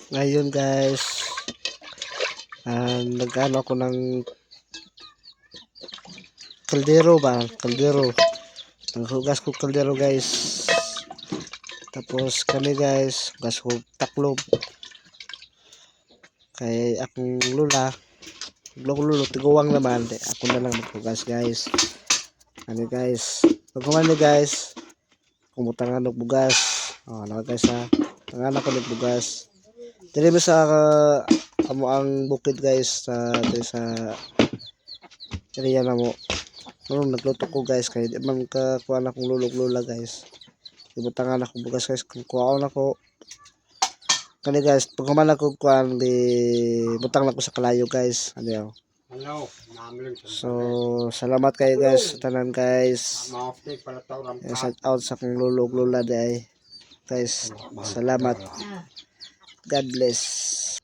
Ngayon guys, nag-ano ako ng kaldero ba? Kaldero. Naghugas ko kaldero guys. Tapos kami guys, hugas ko taklob. Kay akong lula, lulo, tiguwang naman. Ako na lang maghugas guys. Ano guys, pagkuman niyo guys, kumutangan ng bugas. Ano guys ha, tangan ako ng bugas. Dili mo sa amo ang bukid guys sa area na mo. Nagluto ko guys kay di man ka kuha na akong lulog lula guys. Ibutangan ako bugas guys kung kuhaon ako. Kani guys, pag human ako kuan di butang na ko sa kalayo guys. Ano. Hello, So, salamat kayo guys sa tanan guys. Shout out sa akong lulog lula day. Guys, salamat. God bless.